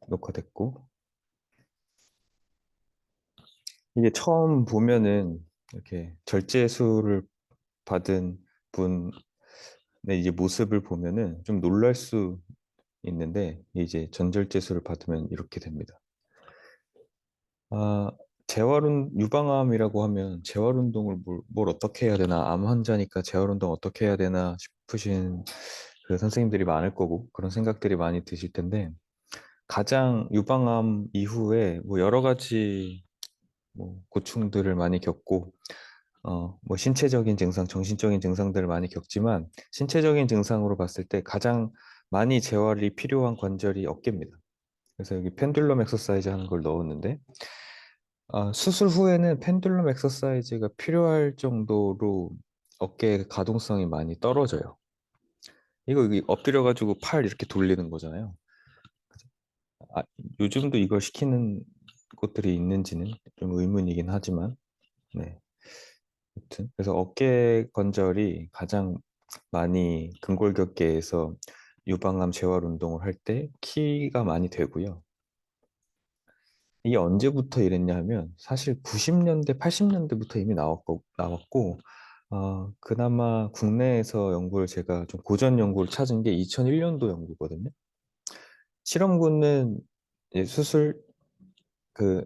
녹화됐고. 이게 처음 보면은 이렇게 절제수를 받은 분의 이제 모습을 보면은 좀 놀랄 수 있는데, 이제 전절제수를 받으면 이렇게 됩니다. 아, 유방암이라고 하면 재활운동을 뭘 어떻게 해야 되나, 암 환자니까 재활운동 어떻게 해야 되나 싶으신 그 선생님들이 많을 거고, 그런 생각들이 많이 드실 텐데, 가장 유방암 이후에 뭐 여러 가지 뭐 고충들을 많이 겪고, 뭐 신체적인 증상, 정신적인 증상들을 많이 겪지만, 신체적인 증상으로 봤을 때 가장 많이 재활이 필요한 관절이 어깨입니다. 그래서 여기 펜듈럼 엑서사이즈 하는 걸 넣었는데, 수술 후에는 펜듈럼 엑서사이즈가 필요할 정도로 어깨의 가동성이 많이 떨어져요. 이거 여기 엎드려가지고 팔 이렇게 돌리는 거잖아요. 아, 요즘도 이걸 시키는 곳들이 있는지는 좀 의문이긴 하지만, 네. 아무튼 그래서 어깨 관절이 가장 많이 근골격계에서 유방암 재활 운동을 할 때 키가 많이 되고요. 이게 언제부터 이랬냐 하면 사실 90년대, 80년대부터 이미 나왔고, 그나마 국내에서 연구를 제가 좀 고전 연구를 찾은 게 2001년도 연구거든요. 실험군은 수술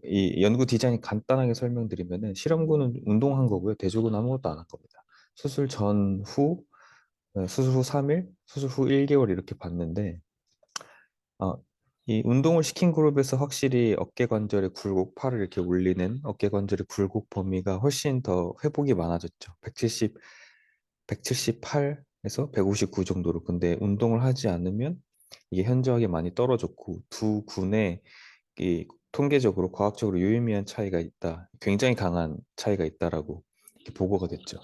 이 연구 디자인이 간단하게 설명드리면은, 실험군은 운동한 거고요. 대조군 아무것도 안 한 겁니다. 수술 전, 후, 수술 후 3일, 수술 후 1개월 이렇게 봤는데, 어, 이 운동을 시킨 그룹에서 확실히 어깨 관절의 굴곡, 팔을 이렇게 올리는 어깨 관절의 굴곡 범위가 훨씬 더 회복이 많아졌죠. 178에서 159 정도로. 근데 운동을 하지 않으면 이게 현저하게 많이 떨어졌고, 두 군의 이 통계적으로 과학적으로 유의미한 차이가 있다. 굉장히 강한 차이가 있다라고 이렇게 보고가 됐죠.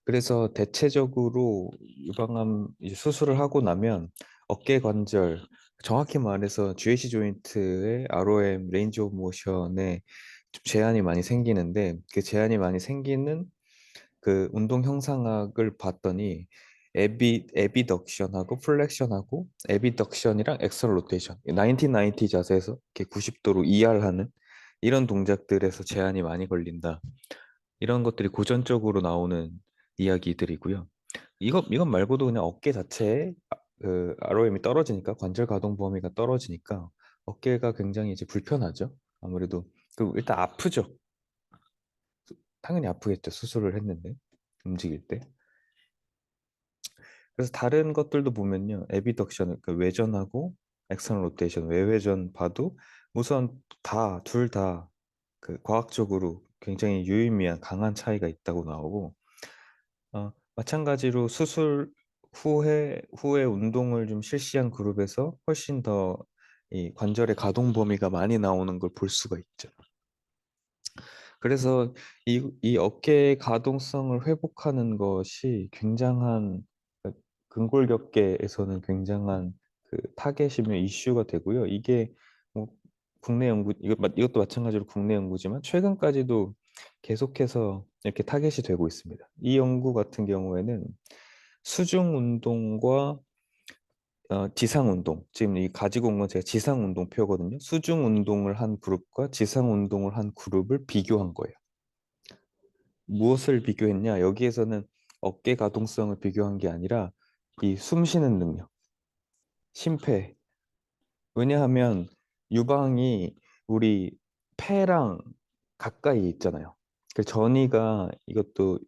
그래서 대체적으로 유방암 이제 수술을 하고 나면 어깨 관절, 정확히 말해서 GHC 조인트의 ROM 레인지 오브 모션에 좀 제한이 많이 생기는데, 그 제한이 많이 생기는 그 운동 형상학을 봤더니 에비덕션하고 플렉션하고, 에비덕션이랑 엑셀 로테이션, 1990 자세에서 이렇게 90도로 이알하는 이런 동작들에서 제한이 많이 걸린다. 이런 것들이 고전적으로 나오는 이야기들이고요. 이것 말고도 그냥 어깨 자체에 그 ROM이 떨어지니까, 관절 가동 범위가 떨어지니까 어깨가 굉장히 이제 불편하죠. 아무래도 그 일단 아프죠. 당연히 아프겠죠. 수술을 했는데 움직일 때. 그래서 다른 것들도 보면요, 에비덕션, 그 외전하고 엑스턴 로테이션, 외회전 봐도 우선 둘 다 그 과학적으로 굉장히 유의미한 강한 차이가 있다고 나오고, 마찬가지로 수술 후에 운동을 좀 실시한 그룹에서 훨씬 더 이 관절의 가동 범위가 많이 나오는 걸 볼 수가 있죠. 그래서 이 어깨의 가동성을 회복하는 것이 굉장한, 근골격계에서는 굉장한 그 타겟이며 이슈가 되고요. 이게 뭐 국내 연구, 이것도 마찬가지로 국내 연구지만 최근까지도 계속해서 이렇게 타겟이 되고 있습니다. 이 연구 같은 경우에는 수중 운동과 지상 운동, 지금 이 가지고 온 건 제가 지상 운동표거든요. 수중 운동을 한 그룹과 지상 운동을 한 그룹을 비교한 거예요. 무엇을 비교했냐? 여기에서는 어깨 가동성을 비교한 게 아니라 이 숨 쉬는 능력, 심폐. 왜냐하면 유방이 우리 폐랑 가까이 있잖아요. 그 전이가, 이것도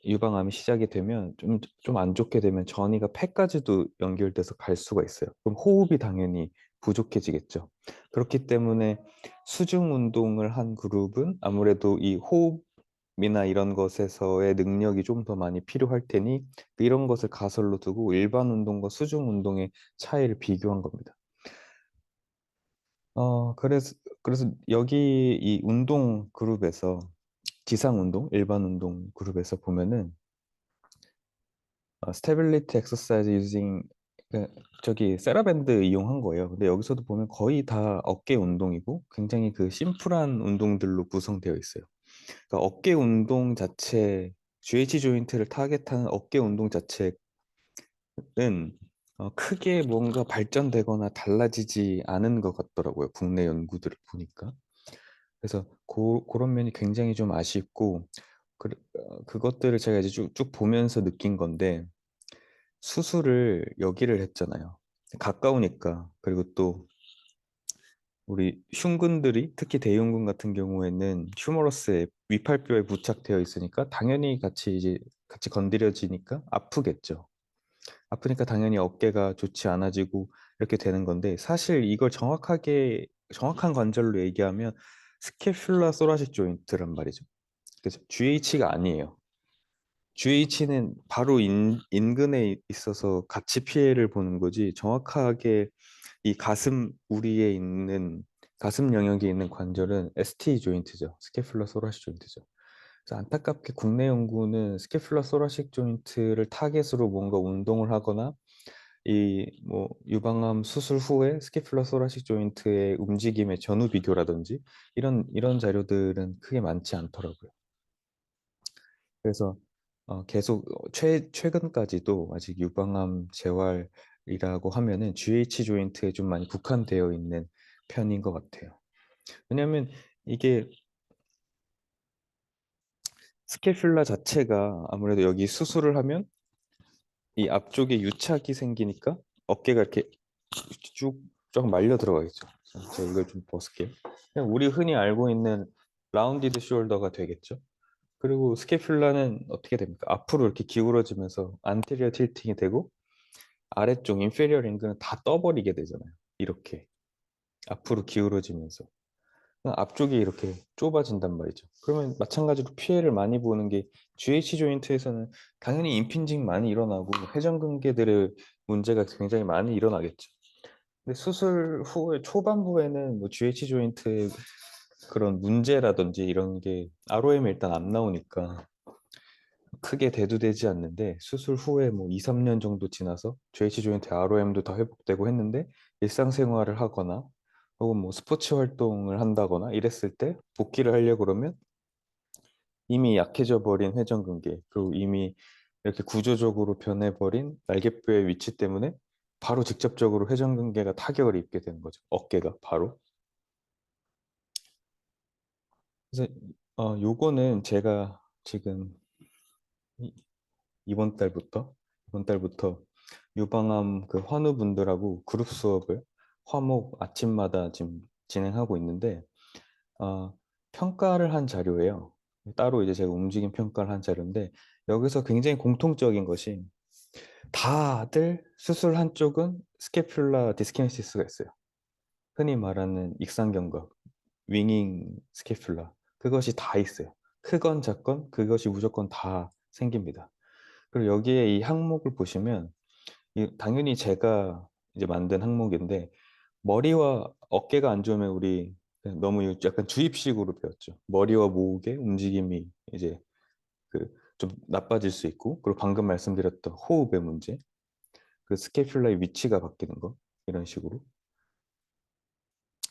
유방암이 시작이 되면 좀 안 좋게 되면 전이가 폐까지도 연결돼서 갈 수가 있어요. 그럼 호흡이 당연히 부족해지겠죠. 그렇기 때문에 수중 운동을 한 그룹은 아무래도 이 호흡이나 이런 것에서의 능력이 좀 더 많이 필요할 테니, 이런 것을 가설로 두고 일반 운동과 수중 운동의 차이를 비교한 겁니다. 그래서 여기 이 운동 그룹에서, 지상 운동, 일반 운동 그룹에서 보면은, 스테빌리티 엑서사이즈 유징, 저기 세라밴드 이용한 거예요. 근데 여기서도 보면 거의 다 어깨 운동이고 굉장히 그 심플한 운동들로 구성되어 있어요. 그러니까 어깨 운동 자체, GH 조인트를 타겟하는 어깨 운동 자체는 크게 뭔가 발전되거나 달라지지 않은 것 같더라고요. 국내 연구들을 보니까. 그래서 그런 면이 굉장히 좀 아쉽고, 그것들을 제가 이제 쭉 보면서 느낀 건데, 수술을 여기를 했잖아요. 가까우니까. 그리고 또 우리 흉근들이 특히 대흉근 같은 경우에는 휴머러스에 위팔뼈에 부착되어 있으니까 당연히 같이 건드려지니까 아프겠죠. 아프니까 당연히 어깨가 좋지 않아지고 이렇게 되는 건데, 사실 이걸 정확한 관절로 얘기하면 스캐뷸라 소라식 조인트란 말이죠. 그래서 GH가 아니에요. GH는 바로 인근에 있어서 같이 피해를 보는 거지, 정확하게 이 우리에 있는 가슴 영역에 있는 관절은 ST 조인트죠. 스캐뷸라 소라식 조인트죠. 그래서 안타깝게 국내 연구는 스캐뷸라 소라식 조인트를 타겟으로 뭔가 운동을 하거나 이 뭐 유방암 수술 후에 스캐뷸라 소라식 조인트의 움직임의 전후 비교라든지 이런 자료들은 크게 많지 않더라고요. 그래서 계속 최근까지도 아직 유방암 재활이라고 하면은 GH 조인트에 좀 많이 국한되어 있는 편인 것 같아요. 왜냐하면 이게 스캐뷸라 자체가 아무래도 여기 수술을 하면 이 앞쪽에 유착이 생기니까 어깨가 이렇게 쭉 말려 들어가겠죠. 제가 이걸 좀 벗을게요. 그냥 우리 흔히 알고 있는 라운디드 숄더가 되겠죠. 그리고 스캐뷸라는 어떻게 됩니까? 앞으로 이렇게 기울어지면서 안테리어 틸팅이 되고 아래쪽 인페리어 링크는 다 떠버리게 되잖아요. 이렇게 앞으로 기울어지면서 앞쪽이 이렇게 좁아진단 말이죠. 그러면 마찬가지로 피해를 많이 보는 게 GH 조인트에서는 당연히 임핀징 많이 일어나고 회전근개들의 문제가 굉장히 많이 일어나겠죠. 근데 수술 후에 초반부에는 뭐 GH 조인트의 그런 문제라든지 이런 게 ROM에 일단 안 나오니까 크게 대두되지 않는데, 수술 후에 뭐 2, 3년 정도 지나서 GH 조인트 ROM도 다 회복되고 했는데 일상생활을 하거나 혹은 뭐 스포츠 활동을 한다거나 이랬을 때 복귀를 하려고 그러면 이미 약해져 버린 회전근개, 그리고 이미 이렇게 구조적으로 변해버린 날개뼈의 위치 때문에 바로 직접적으로 회전근개가 타격을 입게 되는 거죠. 어깨가 바로. 그래서 요거는 제가 지금 이- 이번 달부터 유방암 그 환우분들하고 그룹 수업을 화목 아침마다 지금 진행하고 있는데, 어, 평가를 한 자료예요. 따로 이제 제가 움직임 평가를 한 자료인데, 여기서 굉장히 공통적인 것이 다들 수술 한쪽은 스캐뷸라 디스키네시스가 있어요. 흔히 말하는 익상견각, 윙잉 스캐뷸라, 그것이 다 있어요. 크건 작건 그것이 무조건 다 생깁니다. 그리고 여기에 이 항목을 보시면 당연히 제가 이제 만든 항목인데, 머리와 어깨가 안 좋으면 우리 너무 약간 주입식으로 배웠죠. 머리와 목의 움직임이 이제 그 좀 나빠질 수 있고, 그리고 방금 말씀드렸던 호흡의 문제, 그 스캐뷸라의 위치가 바뀌는 거, 이런 식으로.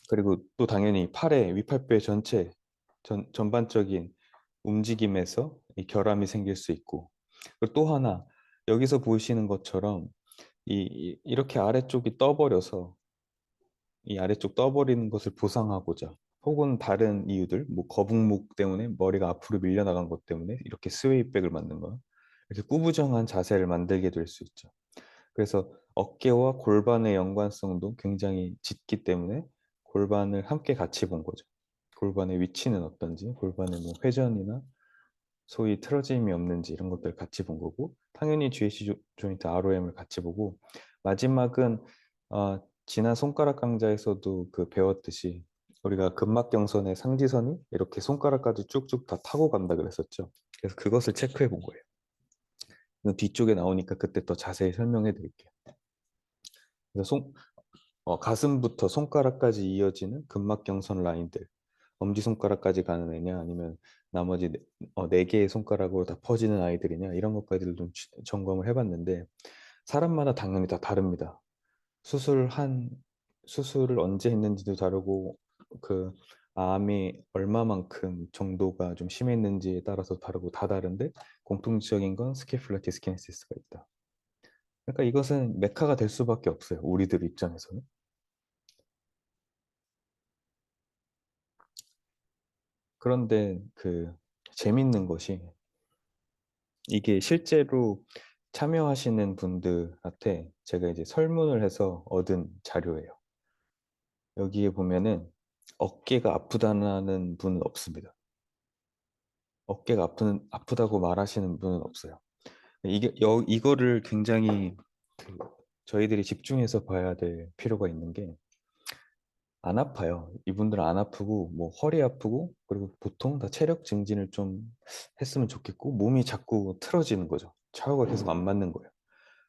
그리고 또 당연히 팔의 위팔뼈 전체 전반적인 움직임에서 이 결함이 생길 수 있고, 그리고 또 하나 여기서 보시는 것처럼 이렇게 아래쪽이 떠버려서 이 아래쪽 떠버리는 것을 보상하고자, 혹은 다른 이유들, 뭐 거북목 때문에 머리가 앞으로 밀려나간 것 때문에 이렇게 스웨이백을 만든 거, 이렇게 꾸부정한 자세를 만들게 될 수 있죠. 그래서 어깨와 골반의 연관성도 굉장히 짙기 때문에 골반을 함께 같이 본 거죠. 골반의 위치는 어떤지, 골반의 뭐 회전이나 소위 틀어짐이 없는지 이런 것들 같이 본 거고, 당연히 GH 조인트 ROM을 같이 보고, 마지막은 지난 손가락 강좌에서도 그 배웠듯이 우리가 근막경선의 상지선이 이렇게 손가락까지 쭉쭉 다 타고 간다 그랬었죠. 그래서 그것을 체크해 본 거예요. 뒤쪽에 나오니까 그때 더 자세히 설명해 드릴게요. 그래서 가슴부터 손가락까지 이어지는 근막경선 라인들, 엄지손가락까지 가는 애냐, 아니면 나머지 네 개의 손가락으로 다 퍼지는 아이들이냐, 이런 것까지를 좀 점검을 해봤는데, 사람마다 당연히 다 다릅니다. 수술한 수술을 언제 했는지도 다르고, 그 암이 얼마만큼 정도가 좀 심했는지에 따라서 다르고 다 다른데, 공통적인 건 스캐뷸라 디스키네시스가 있다. 그러니까 이것은 메카가 될 수밖에 없어요. 우리들 입장에서는. 그런데 그 재밌는 것이 이게 실제로 참여하시는 분들한테 제가 이제 설문을 해서 얻은 자료예요. 여기에 보면은 어깨가 아프다는 분은 없습니다. 아프다고 말하시는 분은 없어요. 이거를 굉장히 그 저희들이 집중해서 봐야 될 필요가 있는 게 안 아파요. 이분들은 안 아프고 뭐 허리 아프고 그리고 보통 다 체력 증진을 좀 했으면 좋겠고 몸이 자꾸 틀어지는 거죠. 좌우가 계속 안 맞는 거예요.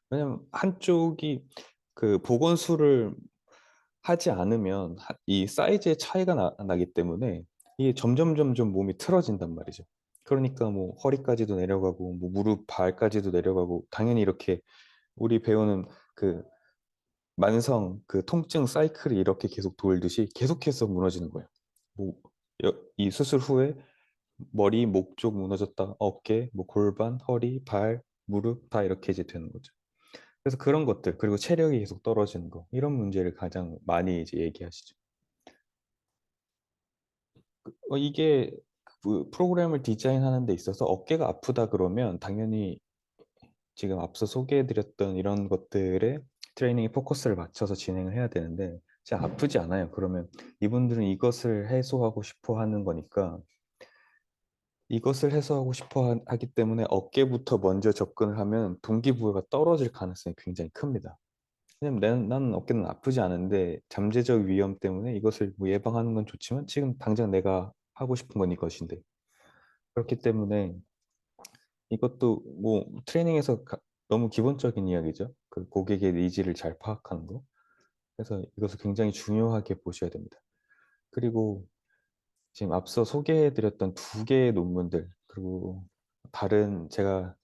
왜냐면 한쪽이 그 보건수를 하지 않으면 이 사이즈의 차이가 나기 때문에 이게 점점 몸이 틀어진단 말이죠. 그러니까 뭐 허리까지도 내려가고 뭐 무릎 발까지도 내려가고 당연히 이렇게 우리 배우는 그 만성 그 통증 사이클이 이렇게 계속 돌듯이 계속해서 무너지는 거예요. 뭐, 이 수술 후에 머리, 목 쪽 무너졌다, 어깨, 뭐 골반, 허리, 발, 무릎 다 이렇게 이제 되는 거죠. 그래서 그런 것들, 그리고 체력이 계속 떨어지는 거, 이런 문제를 가장 많이 이제 얘기하시죠. 이게 그 프로그램을 디자인하는 데 있어서 어깨가 아프다 그러면 당연히 지금 앞서 소개해드렸던 이런 것들에 트레이닝에 포커스를 맞춰서 진행을 해야 되는데 진짜 아프지 않아요. 그러면 이분들은 이것을 해소하고 싶어 하는 거니까 이것을 해소하고 싶어 하기 때문에 어깨부터 먼저 접근을 하면 동기부여가 떨어질 가능성이 굉장히 큽니다. 왜냐면 나는 어깨는 아프지 않은데 잠재적 위험 때문에 이것을 뭐 예방하는 건 좋지만 지금 당장 내가 하고 싶은 건 이것인데 그렇기 때문에 이것도 뭐 트레이닝에서 너무 기본적인 이야기죠. 그 고객의 니즈를 잘 파악하는 거. 그래서 이것을 굉장히 중요하게 보셔야 됩니다. 그리고 지금 앞서 소개해드렸던 두 개의 논문들, 그리고 다른 제가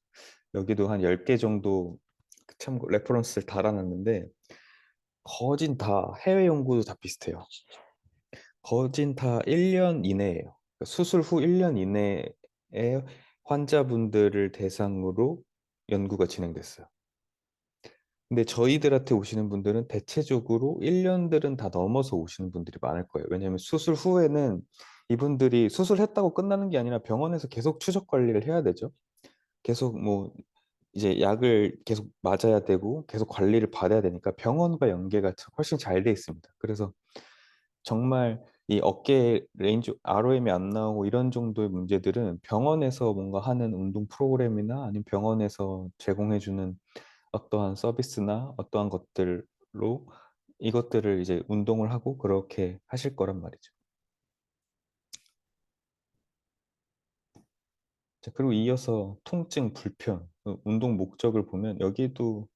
여기도 한 10개 정도 참고 레퍼런스를 달아놨는데 거진 다 해외 연구도 다 비슷해요. 거진 다 1년 이내예요. 그러니까 수술 후 1년 이내에 환자분들을 대상으로 연구가 진행됐어요. 근데 저희들한테 오시는 분들은 대체적으로 1년들은 다 넘어서 오시는 분들이 많을 거예요. 왜냐하면 수술 후에는 이분들이 수술했다고 끝나는 게 아니라 병원에서 계속 추적 관리를 해야 되죠. 계속 뭐 이제 약을 계속 맞아야 되고 계속 관리를 받아야 되니까 병원과 연계가 훨씬 잘 돼 있습니다. 그래서 정말 이 어깨 레인지 ROM이 안 나오고 이런 정도의 문제들은 병원에서 뭔가 하는 운동 프로그램이나 아니면 병원에서 제공해주는 어떠한 서비스나 어떠한 것들로 이것들을 이제 운동을 하고 그렇게 하실 거란 말이죠. 자, 그리고 이어서 통증, 불편, 운동 목적을 보면 여기도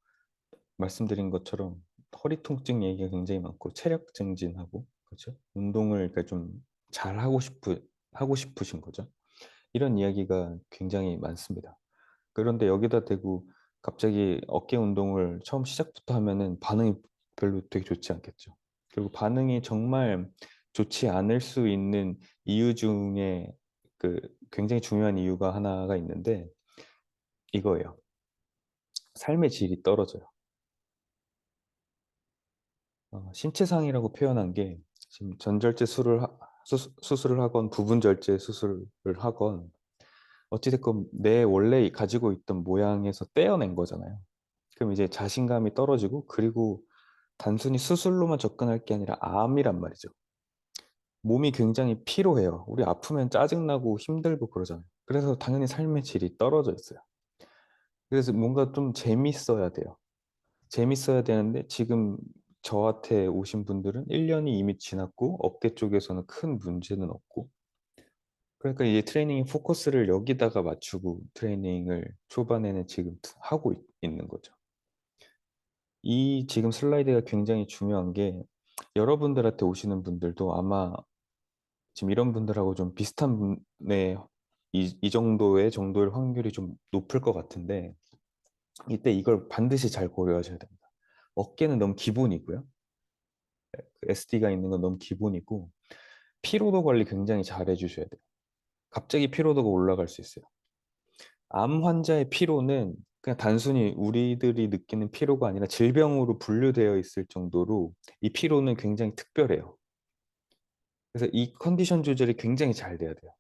말씀드린 것처럼 허리 통증 얘기가 굉장히 많고 체력 증진하고 그렇죠? 운동을 그러니까 좀 잘 하고 싶으신 거죠. 이런 이야기가 굉장히 많습니다. 그런데 여기다 대고 갑자기 어깨 운동을 처음 시작부터 하면은 반응이 별로 되게 좋지 않겠죠. 그리고 반응이 정말 좋지 않을 수 있는 이유 중에 그 굉장히 중요한 이유가 하나가 있는데 이거예요. 삶의 질이 떨어져요. 신체상이라고 표현한 게 지금 전절제 수술을 하건 부분절제 수술을 하건 어찌됐건 내 원래 가지고 있던 모양에서 떼어낸 거잖아요. 그럼 이제 자신감이 떨어지고 그리고 단순히 수술로만 접근할 게 아니라 암이란 말이죠. 몸이 굉장히 피로해요. 우리 아프면 짜증나고 힘들고 그러잖아요. 그래서 당연히 삶의 질이 떨어져 있어요. 그래서 뭔가 좀 재밌어야 돼요. 재밌어야 되는데 지금 저한테 오신 분들은 1년이 이미 지났고 어깨 쪽에서는 큰 문제는 없고 그러니까 이제 트레이닝 포커스를 여기다가 맞추고 트레이닝을 초반에는 지금 하고 있는 거죠. 이 지금 슬라이드가 굉장히 중요한 게 여러분들한테 오시는 분들도 아마 지금 이런 분들하고 좀 비슷한 분의 이 정도의 확률이 좀 높을 것 같은데 이때 이걸 반드시 잘 고려하셔야 됩니다. 어깨는 너무 기본이고요. SD가 있는 건 너무 기본이고 피로도 관리 굉장히 잘 해주셔야 돼요. 갑자기 피로도가 올라갈 수 있어요. 암 환자의 피로는 그냥 단순히 우리들이 느끼는 피로가 아니라 질병으로 분류되어 있을 정도로 이 피로는 굉장히 특별해요. 그래서 이 컨디션 조절이 굉장히 잘 돼야 돼요.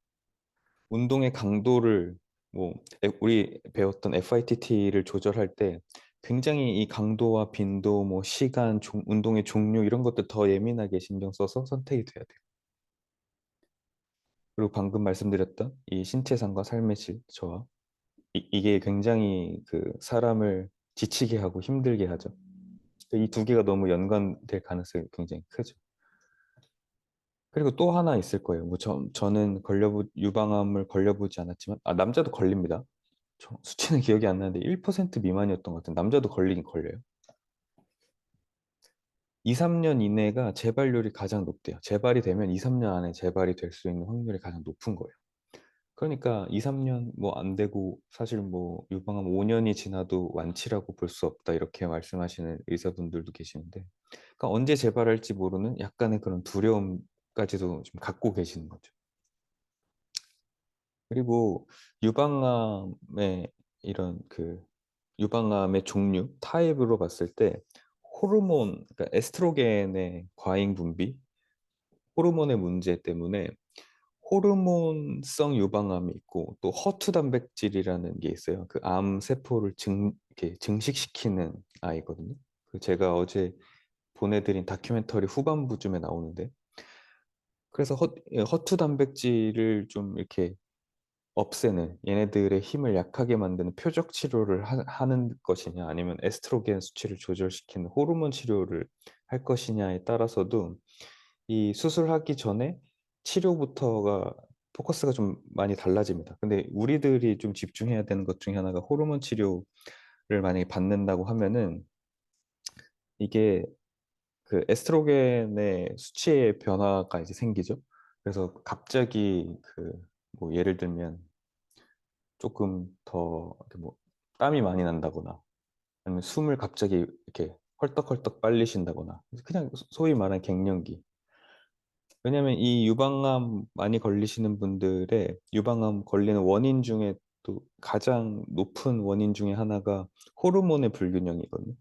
운동의 강도를 뭐 우리 배웠던 FITT를 조절할 때 굉장히 이 강도와 빈도, 뭐 시간, 운동의 종류 이런 것들 더 예민하게 신경 써서 선택이 돼야 돼요. 그리고 방금 말씀드렸던 이 신체상과 삶의 질, 저하 이게 굉장히 그 사람을 지치게 하고 힘들게 하죠. 이 두 개가 너무 연관될 가능성이 굉장히 크죠. 그리고 또 하나 있을 거예요. 뭐 저는 유방암을 걸려보지 않았지만, 남자도 걸립니다. 수치는 기억이 안 나는데 1% 미만이었던 것 같은 남자도 걸리긴 걸려요. 2, 3년 이내가 재발률이 가장 높대요. 재발이 되면 2, 3년 안에 재발이 될 수 있는 확률이 가장 높은 거예요. 그러니까 2, 3년 뭐 안 되고 사실 뭐 유방암 5년이 지나도 완치라고 볼 수 없다 이렇게 말씀하시는 의사분들도 계시는데 그러니까 언제 재발할지 모르는 약간의 그런 두려움까지도 좀 갖고 계시는 거죠. 그리고 유방암의 이런 그 유방암의 종류, 타입으로 봤을 때 호르몬, 그러니까 에스트로겐의 과잉 분비, 호르몬의 문제 때문에 호르몬성 유방암이 있고 또 허투 단백질이라는 게 있어요. 그 암 세포를 이렇게 증식시키는 아이거든요. 그 제가 어제 보내드린 다큐멘터리 후반부쯤에 나오는데 그래서 허투 단백질을 좀 이렇게 없애는 얘네들의 힘을 약하게 만드는 표적 치료를 는 것이냐 아니면 에스트로겐 수치를 조절시키는 호르몬 치료를 할 것이냐에 따라서도 이 수술하기 전에 치료부터가 포커스가 좀 많이 달라집니다. 근데 우리들이 좀 집중해야 되는 것 중에 하나가 호르몬 치료를 만약에 받는다고 하면은 이게 그 에스트로겐의 수치의 변화가 이제 생기죠. 그래서 갑자기 그 뭐 예를 들면 조금 더 이렇게 뭐 땀이 많이 난다거나 아니면 숨을 갑자기 이렇게 헐떡헐떡 빨리신다거나 그냥 소위 말하는 갱년기. 왜냐하면 이 유방암 많이 걸리시는 분들의 유방암 걸리는 원인 중에 또 가장 높은 원인 중에 하나가 호르몬의 불균형이거든요.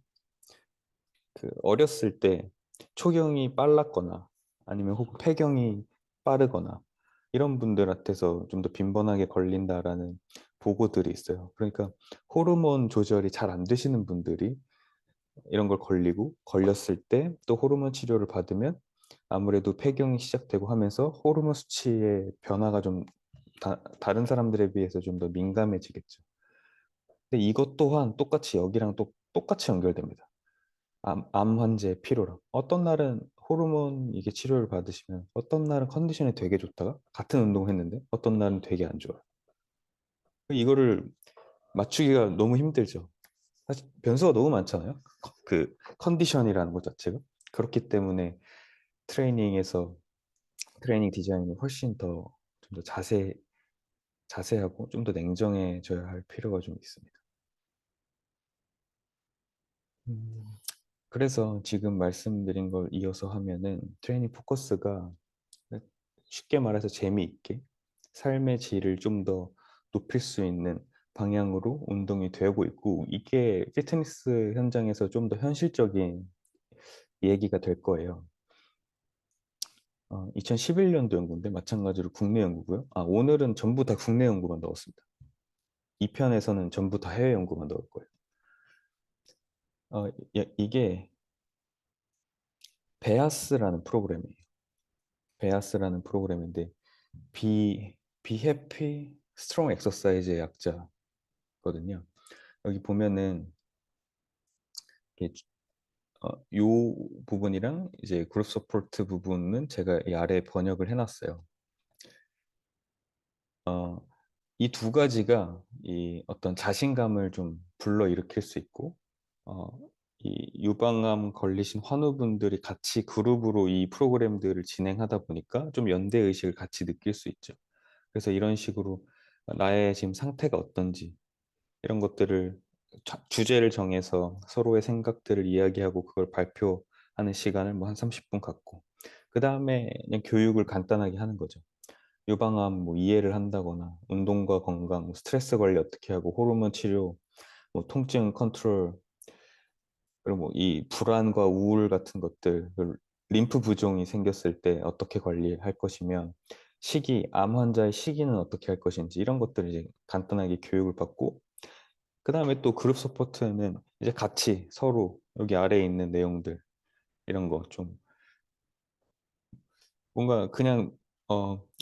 그 어렸을 때 초경이 빨랐거나 아니면 혹은 폐경이 빠르거나 이런 분들한테서 좀 더 빈번하게 걸린다라는 보고들이 있어요. 그러니까 호르몬 조절이 잘 안 되시는 분들이 이런 걸 걸리고 걸렸을 때 또 호르몬 치료를 받으면 아무래도 폐경이 시작되고 하면서 호르몬 수치의 변화가 좀 다른 사람들에 비해서 좀 더 민감해지겠죠. 근데 이것 또한 똑같이 여기랑 똑같이 연결됩니다. 암 환자의 피로랑. 어떤 날은 호르몬 이게 치료를 받으시면 어떤 날은 컨디션이 되게 좋다가 같은 운동을 했는데 어떤 날은 되게 안 좋아요. 이거를 맞추기가 너무 힘들죠. 사실 변수가 너무 많잖아요. 그 컨디션이라는 것 자체가. 그렇기 때문에 트레이닝에서 트레이닝 디자인이 훨씬 더 좀 더 자세하고 좀 더 냉정해져야 할 필요가 좀 있습니다. 음, 그래서 지금 말씀드린 걸 이어서 하면은 트레이닝 포커스가 쉽게 말해서 재미있게 삶의 질을 좀 더 높일 수 있는 방향으로 운동이 되고 있고 이게 피트니스 현장에서 좀 더 현실적인 얘기가 될 거예요. 2011년도 연구인데 마찬가지로 국내 연구고요. 오늘은 전부 다 국내 연구만 넣었습니다. 2편에서는 전부 다 해외 연구만 넣을 거예요. 이게 베아스라는 프로그램이에요. 베아스라는 프로그램인데 비해피 스트롱 엑서사이즈의 약자거든요. 여기 보면은 이게 요 부분이랑 이제 그룹 서포트 부분은 제가 이 아래에 번역을 해놨어요. 어, 이 두 가지가 이 어떤 자신감을 좀 불러일으킬 수 있고, 어, 이 유방암 걸리신 환우분들이 같이 그룹으로 이 프로그램들을 진행하다 보니까 좀 연대의식을 같이 느낄 수 있죠. 그래서 이런 식으로 나의 지금 상태가 어떤지 이런 것들을 주제를 정해서 서로의 생각들을 이야기하고 그걸 발표하는 시간을 뭐 한 30분 갖고 그 다음에 그냥 교육을 간단하게 하는 거죠. 유방암 뭐 이해를 한다거나 운동과 건강, 뭐 스트레스 관리 어떻게 하고 호르몬 치료 뭐 통증 컨트롤, 그리고 뭐 이 불안과 우울 같은 것들, 그 림프 부종이 생겼을 때 어떻게 관리할 것이며, 암 환자의 시기는 어떻게 할 것인지 이런 것들을 이제 간단하게 교육을 받고, 그 다음에 또 그룹 서포트는 이제 같이 서로 여기 아래에 있는 내용들 이런 거 좀 뭔가 그냥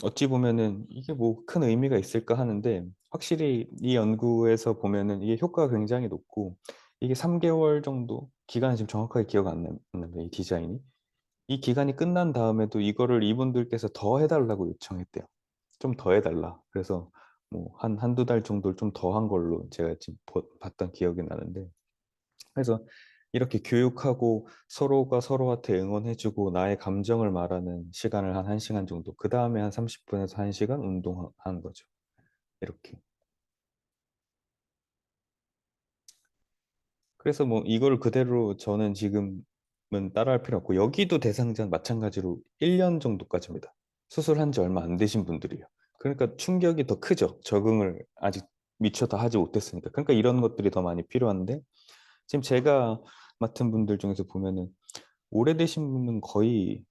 어찌 보면은 이게 뭐 큰 의미가 있을까 하는데, 확실히 이 연구에서 보면은 이게 효과가 굉장히 높고, 이게 3개월 정도 기간이 지금 정확하게 기억 안 나는데, 이 디자인이 이 기간이 끝난 다음에도 이거를 이분들께서 더 해달라고 요청했대요. 좀 더 해달라. 그래서 뭐 한두 달 정도를 좀 더 한 걸로 제가 지금 봤던 기억이 나는데, 그래서 이렇게 교육하고 서로가 서로한테 응원해주고 나의 감정을 말하는 시간을 한 1시간 정도, 그 다음에 한 30분에서 1시간 운동하는 거죠. 이렇게. 그래서 뭐 이걸 그대로 저는 지금은 따라할 필요 없고, 여기도 대상자는 마찬가지로 1년 정도까지입니다. 수술한 지 얼마 안 되신 분들이요. 그러니까 충격이 더 크죠. 적응을 아직 미처 다 하지 못했으니까. 그러니까 이런 것들이 더 많이 필요한데, 지금 제가 맡은 분들 중에서 보면은 오래되신 분은 거의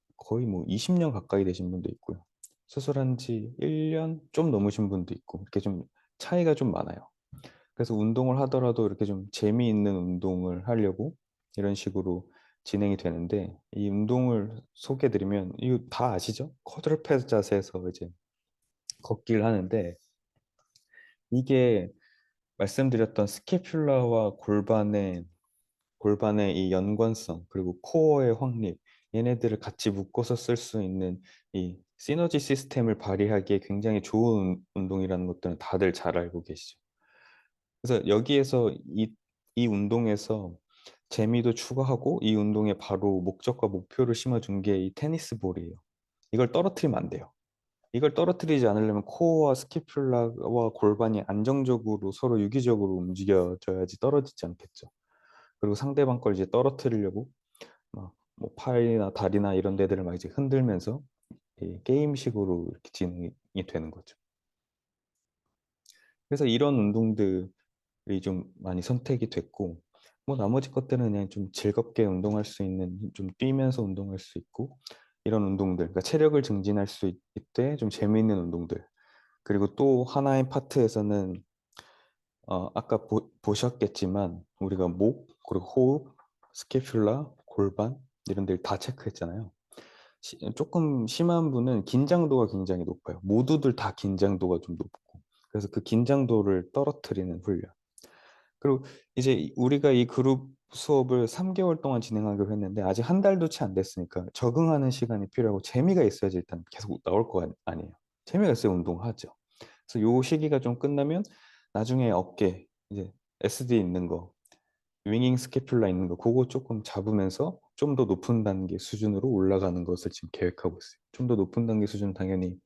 뭐 20년 가까이 되신 분도 있고요. 수술한 지 1년 좀 넘으신 분도 있고, 이렇게 좀 차이가 좀 많아요. 그래서 운동을 하더라도 이렇게 좀 재미있는 운동을 하려고 이런 식으로 진행이 되는데, 이 운동을 소개해드리면 이거 다 아시죠? 쿼드루페드 자세에서 이제 걷기를 하는데, 이게 말씀드렸던 스캐뷸라와 골반의 이 연관성, 그리고 코어의 확립, 얘네들을 같이 묶어서 쓸 수 있는 이 시너지 시스템을 발휘하기에 굉장히 좋은 운동이라는 것들은 다들 잘 알고 계시죠. 그래서 여기에서 이 운동에서 재미도 추가하고, 이 운동에 바로 목적과 목표를 심어준 게 이 테니스 볼이에요. 이걸 떨어뜨리면 안 돼요. 이걸 떨어뜨리지 않으려면 코어와 스키플라와 골반이 안정적으로 서로 유기적으로 움직여져야지 떨어지지 않겠죠. 그리고 상대방 걸 이제 떨어뜨리려고 막 뭐 팔이나 다리나 이런 데들을 막 이제 흔들면서 이 게임식으로 이렇게 진행이 되는 거죠. 그래서 이런 운동들이 좀 많이 선택이 됐고, 뭐 나머지 것들은 그냥 좀 즐겁게 운동할 수 있는, 좀 뛰면서 운동할 수 있고 이런 운동들, 그러니까 체력을 증진할 수 있대 좀 재미있는 운동들. 그리고 또 하나의 파트에서는 아까 보셨겠지만 우리가 목, 그리고 호흡, 스캐뷸라, 골반 이런 데를 다 체크했잖아요. 조금 심한 분은 긴장도가 굉장히 높아요. 모두들 다 긴장도가 좀 높고. 그래서 그 긴장도를 떨어뜨리는 훈련. 그리고 이제 우리가 이 그룹 수업을 3개월 동안 진행하기로 했는데, 아직 한 달도 채 안 됐으니까 적응하는 시간이 필요하고, 재미가 있어야지 일단 계속 나올 거 아니에요. 재미가 있어야 운동하죠. 그래서 요 시기가 좀 끝나면 나중에 어깨 이제 SD 있는 거, 윙잉 스캐퓰라 있는 거, 그거 조금 잡으면서 좀 더 높은 단계 수준으로 올라가는 것을 지금 계획하고 있어요. 좀 더 높은 단계 수준은 당연히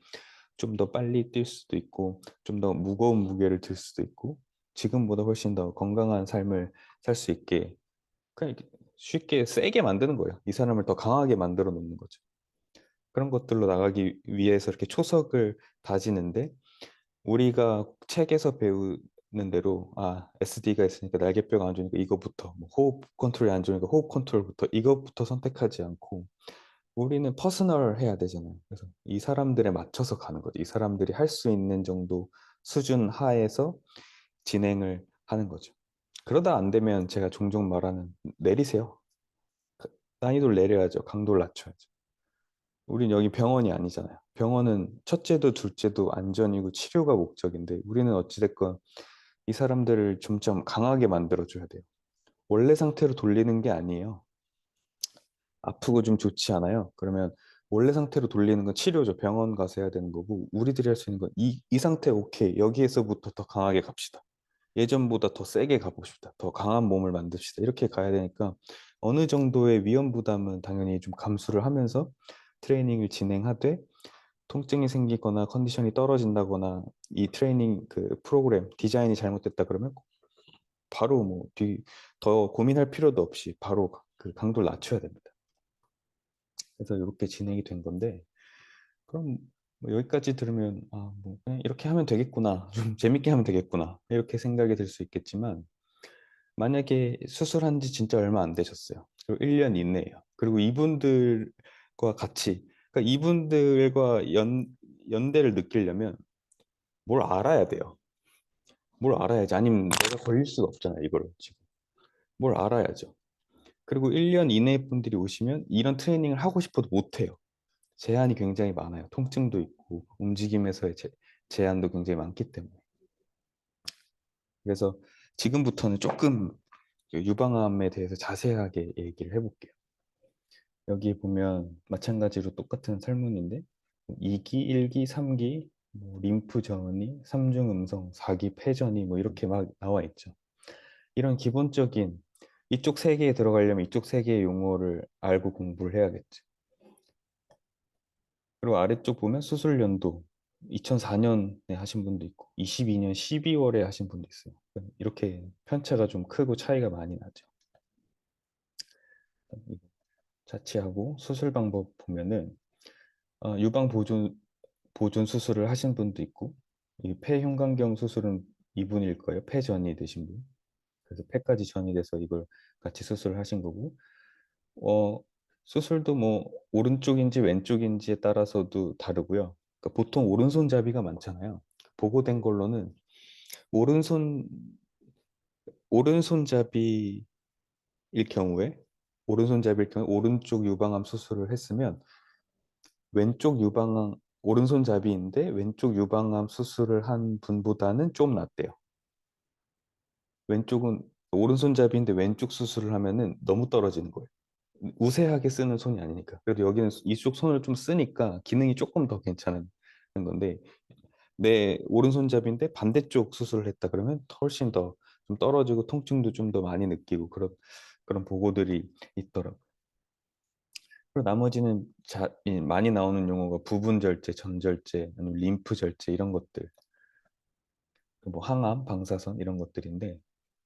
좀 더 빨리 뛸 수도 있고, 좀 더 무거운 무게를 들 수도 있고, 지금보다 훨씬 더 건강한 삶을 살 수 있게 그냥 이렇게 쉽게 세게 만드는 거예요. 이 사람을 더 강하게 만들어 놓는 거죠. 그런 것들로 나가기 위해서 이렇게 초석을 다지는데, 우리가 책에서 배우는 대로 SD가 있으니까 날개뼈가 안 좋으니까 이거부터, 뭐 호흡 컨트롤이 안 좋으니까 호흡 컨트롤부터, 이것부터 선택하지 않고 우리는 퍼스널 해야 되잖아요. 그래서 이 사람들에 맞춰서 가는 거죠. 이 사람들이 할 수 있는 정도 수준 하에서 진행을 하는 거죠. 그러다 안 되면 제가 종종 말하는, 내리세요. 난이도를 내려야죠. 강도를 낮춰야죠. 우린 여기 병원이 아니잖아요. 병원은 첫째도 둘째도 안전이고 치료가 목적인데, 우리는 어찌됐건 이 사람들을 점점 강하게 만들어줘야 돼요. 원래 상태로 돌리는 게 아니에요. 아프고 좀 좋지 않아요. 그러면 원래 상태로 돌리는 건 치료죠. 병원 가서 해야 되는 거고, 우리들이 할 수 있는 건 이 상태 오케이. 여기에서부터 더 강하게 갑시다. 예전보다 더 세게 가봅시다. 더 강한 몸을 만듭시다. 이렇게 가야 되니까 어느 정도의 위험 부담은 당연히 좀 감수를 하면서 트레이닝을 진행하되, 통증이 생기거나 컨디션이 떨어진다거나 이 트레이닝 그 프로그램 디자인이 잘못됐다 그러면 바로 뭐 더 고민할 필요도 없이 바로 그 강도를 낮춰야 됩니다. 그래서 이렇게 진행이 된 건데, 그럼 뭐 여기까지 들으면 뭐 그냥 이렇게 하면 되겠구나, 좀 재밌게 하면 되겠구나 이렇게 생각이 들 수 있겠지만, 만약에 수술한 지 진짜 얼마 안 되셨어요. 그리고 1년 이내예요. 그리고 이분들과 같이, 그러니까 이분들과 연대를 느끼려면 뭘 알아야 돼요. 뭘 알아야지. 아니면 내가 걸릴 수가 없잖아요, 이거를 지금. 뭘 알아야죠. 그리고 1년 이내 분들이 오시면 이런 트레이닝을 하고 싶어도 못 해요. 제한이 굉장히 많아요. 통증도 있고 움직임에서의 제한도 굉장히 많기 때문에. 그래서 지금부터는 조금 유방암에 대해서 자세하게 얘기를 해볼게요. 여기 보면 마찬가지로 똑같은 설문인데 2기, 1기, 3기, 뭐 림프 전이, 3중 음성, 4기 폐전이 뭐 이렇게 막 나와 있죠. 이런 기본적인 이쪽 세 개에 들어가려면 이쪽 세 개의 용어를 알고 공부를 해야겠죠. 그리고 아래쪽 보면 수술 연도 2004년에 하신 분도 있고 22년 12월에 하신 분도 있어요. 이렇게 편차가 좀 크고 차이가 많이 나죠. 자취하고 수술 방법 보면은 유방 보존 수술을 하신 분도 있고 이 폐흉곽경 수술은 이분일 거예요. 폐전이 되신 분. 그래서 폐까지 전이 돼서 이걸 같이 수술을 하신 거고 어, 수술도 뭐 오른쪽인지 왼쪽인지에 따라서도 다르고요. 그러니까 보통 오른손잡이가 많잖아요. 보고된 걸로는 오른손 오른손잡이일 경우에 오른손잡이일 경우에 오른쪽 유방암 수술을 했으면 왼쪽 유방암 오른손잡이인데 왼쪽 유방암 수술을 한 분보다는 좀 낫대요. 왼쪽은 오른손잡이인데 왼쪽 수술을 하면은 너무 떨어지는 거예요. 우세하게 쓰는 손이 아니니까. 그래도 여기는 이쪽 손을 좀 쓰니까 기능이 조금 더 괜찮은 건데 내 오른손잡이인데 반대쪽 수술을 했다 그러면 훨씬 더 좀 떨어지고 통증도 좀 더 많이 느끼고 그런 보고들이 있더라고요. 그리고 나머지는 많이 나오는 용어가 부분절제, 전절제, 아니면 림프절제 이런 것들, 뭐 항암, 방사선 이런 것들인데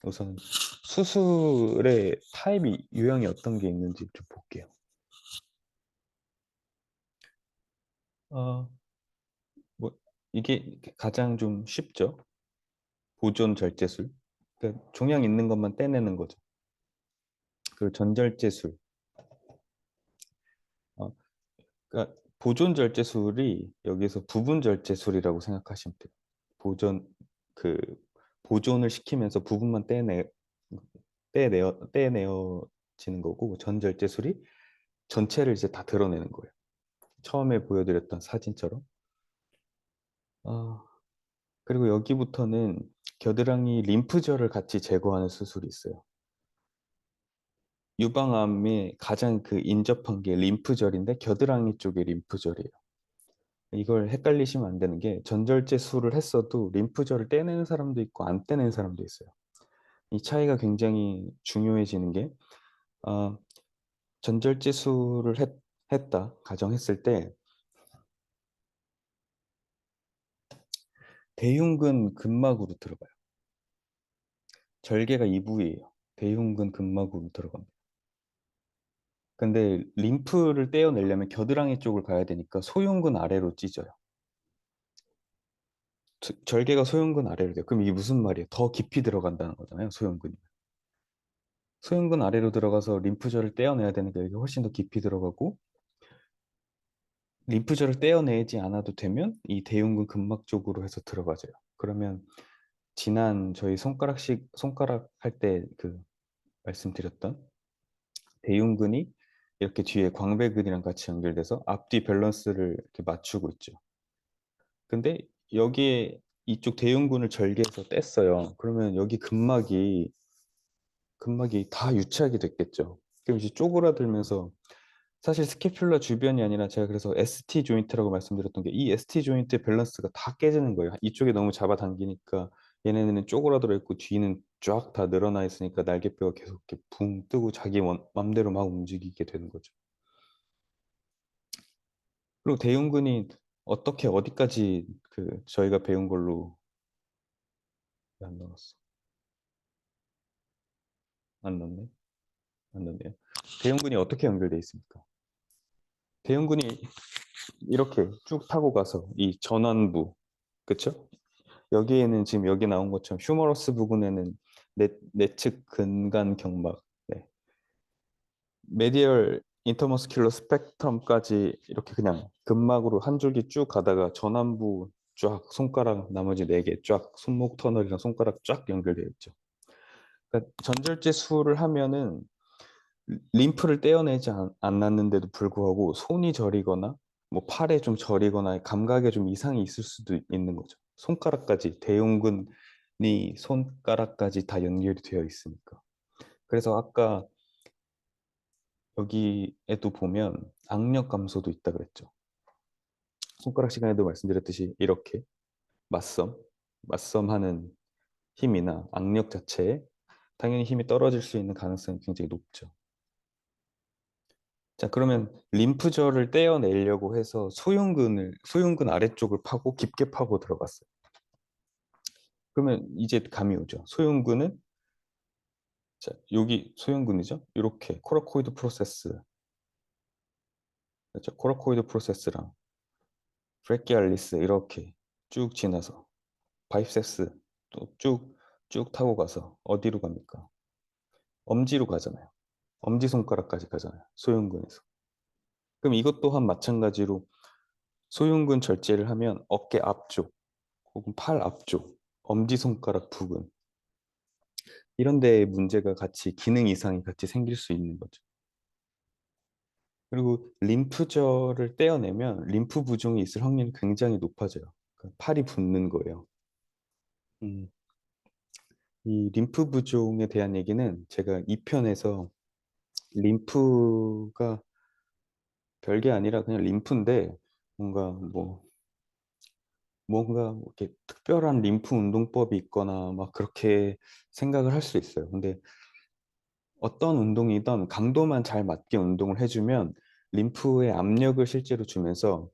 우선 수술의 타입이 유형이 어떤 게 있는지 좀 볼게요. 어, 뭐 이게 가장 좀 쉽죠. 보존 절제술. 그러니까 종양 있는 것만 떼내는 거죠. 그리고 전절제술. 어, 그러니까 보존 절제술이 여기서 부분 절제술이라고 생각하시면 돼요. 보존 그 보존을 시키면서 부분만 떼내어지는 거고 전절제술이 전체를 이제 다 드러내는 거예요. 처음에 보여드렸던 사진처럼. 아, 그리고 여기부터는 겨드랑이 림프절을 같이 제거하는 수술이 있어요. 유방암에 가장 인접한 게 림프절인데 겨드랑이 쪽에 림프절이에요. 이걸 헷갈리시면 안 되는 게 전절제 수를 했어도 림프절을 떼내는 사람도 있고 안 떼내는 사람도 있어요. 이 차이가 굉장히 중요해지는 게 어, 전절제 수를 했다 가정했을 때 대흉근 근막으로 들어가요. 절개가 이 부위예요. 대흉근 근막으로 들어갑니다. 근데 림프를 떼어내려면 겨드랑이 쪽을 가야 되니까 소흉근 아래로 찢어요. 절개가 소흉근 아래로 돼요. 그럼 이게 무슨 말이에요? 더 깊이 들어간다는 거잖아요, 소흉근이. 소흉근 아래로 들어가서 림프절을 떼어내야 되니까 이게 훨씬 더 깊이 들어가고 림프절을 떼어내지 않아도 되면 이 대흉근 근막 쪽으로 해서 들어가져요. 그러면 지난 저희 손가락 할 때 말씀드렸던 대흉근이 이렇게 뒤에 광배근이랑 같이 연결돼서 앞뒤 밸런스를 이렇게 맞추고 있죠. 근데 여기에 이쪽 대흉근을 절개해서 뗐어요. 그러면 여기 근막이 다 유착이 됐겠죠. 그럼 이제 쪼그라들면서 사실 스캐퓰라 주변이 아니라 제가 그래서 ST 조인트라고 말씀드렸던 게 이 ST 조인트의 밸런스가 다 깨지는 거예요. 이쪽에 너무 잡아당기니까 얘네는 쪼그라들어 있고 뒤는 쫙 다 늘어나 있으니까 날개뼈가 계속 이렇게 붕 뜨고 자기 맘대로 막 움직이게 되는 거죠. 그리고 대흉근이 어떻게 어디까지 저희가 배운 걸로 안 넣었어? 안 넣네? 안 넣네요. 대흉근이 어떻게 연결돼 있습니까? 대흉근이 이렇게 쭉 타고 가서 이 전완부, 그쵸? 여기에는 지금 여기 나온 것처럼 휴머러스 부근에는 내측 근간 경막, 네. 메디얼 인터머스큘러 스펙트럼까지 이렇게 그냥 근막으로 한 줄기 쭉 가다가 전완부 쫙 손가락 나머지 네 개 쫙 손목 터널이랑 손가락 쫙 연결되어 있죠. 그러니까 전절제 수를 하면은 림프를 떼어내지 않았는데도 불구하고 손이 저리거나 뭐 팔에 좀 저리거나 감각에 좀 이상이 있을 수도 있는 거죠. 손가락까지 대흉근이 손가락까지 다 연결이 되어 있으니까. 그래서 아까 여기에도 보면 악력 감소도 있다 그랬죠. 손가락 시간에도 말씀드렸듯이 이렇게 맞섬, 맞섬하는 힘이나 악력 자체에 당연히 힘이 떨어질 수 있는 가능성이 굉장히 높죠. 자, 그러면 림프절을 떼어내려고 해서 소흉근 아래쪽을 파고 깊게 파고 들어갔어요. 그러면 이제 감이 오죠. 소흉근은, 자, 여기 소흉근이죠. 이렇게 코라코이드 프로세스, 그렇죠? 코라코이드 프로세스랑 브레키알리스 이렇게 쭉 지나서 바이셉스 또 쭉 타고 가서 어디로 갑니까? 엄지로 가잖아요. 엄지손가락까지 가잖아요. 소흉근에서. 그럼 이것 또한 마찬가지로 소흉근 절제를 하면 어깨 앞쪽 혹은 팔 앞쪽, 엄지손가락 부근 이런 데에 문제가 같이 기능 이상이 같이 생길 수 있는 거죠. 그리고 림프절을 떼어내면 림프 부종이 있을 확률이 굉장히 높아져요. 그러니까 팔이 붓는 거예요. 음, 이 림프 부종에 대한 얘기는 제가 2편에서 림프가 별게 아니라 그냥 림프인데 뭔가 뭔가 이렇게 특별한 림프 운동법이 있거나 막 그렇게 생각을 할 수 있어요. 근데 어떤 운동이든 강도만 잘 맞게 운동을 해주면 림프에 압력을 실제로 주면서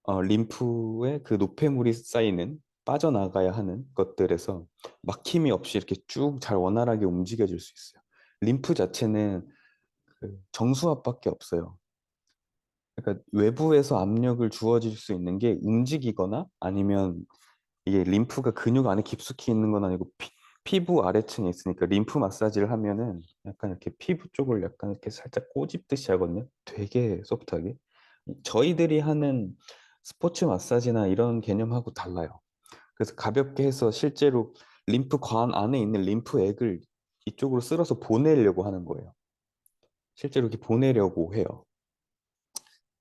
림프에 그 노폐물이 쌓이는 빠져나가야 하는 것들에서 막힘이 없이 이렇게 쭉 잘 원활하게 움직여질 수 있어요. 림프 자체는 그 정수압밖에 없어요. 그러니까 외부에서 압력을 주어질 수 있는 게 움직이거나 아니면 이게 림프가 근육 안에 깊숙이 있는 건 아니고 피부 아래층에 있으니까 림프 마사지를 하면은 약간 이렇게 피부 쪽을 약간 이렇게 살짝 꼬집듯이 하거든요. 되게 소프트하게. 저희들이 하는 스포츠 마사지나 이런 개념하고 달라요. 그래서 가볍게 해서 실제로 림프 관 안에 있는 림프액을 이쪽으로 쓸어서 보내려고 하는 거예요. 실제로 이렇게 보내려고 해요.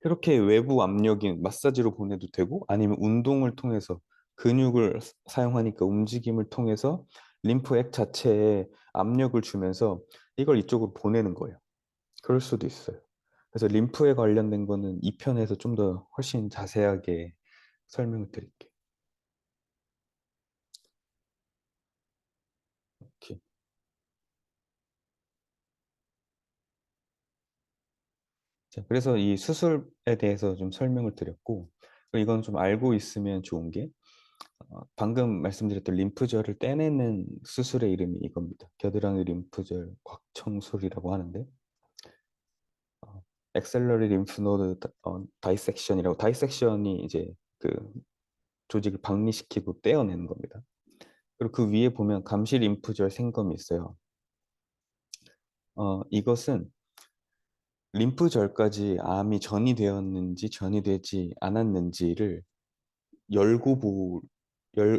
그렇게 외부 압력인 마사지로 보내도 되고 아니면 운동을 통해서 근육을 사용하니까 움직임을 통해서 림프액 자체에 압력을 주면서 이걸 이쪽으로 보내는 거예요. 그럴 수도 있어요. 그래서 림프에 관련된 거는 2편에서 좀 더 훨씬 자세하게 설명을 드릴게요. 이렇게. 자, 그래서 이 수술에 대해서 좀 설명을 드렸고, 이건 좀 알고 있으면 좋은 게, 방금 말씀드렸던 림프절을 떼내는 수술의 이름이 이겁니다. 겨드랑이 림프절 곽청술이라고 하는데, 엑셀러리 림프노드 다이섹션이라고, 다이섹션이 이제 그 조직을 박리시키고 떼어내는 겁니다. 그리고 그 위에 보면 감시 림프절 생검이 있어요. 이것은 림프절까지 암이 전이되었는지 전이되지 않았는지를 열고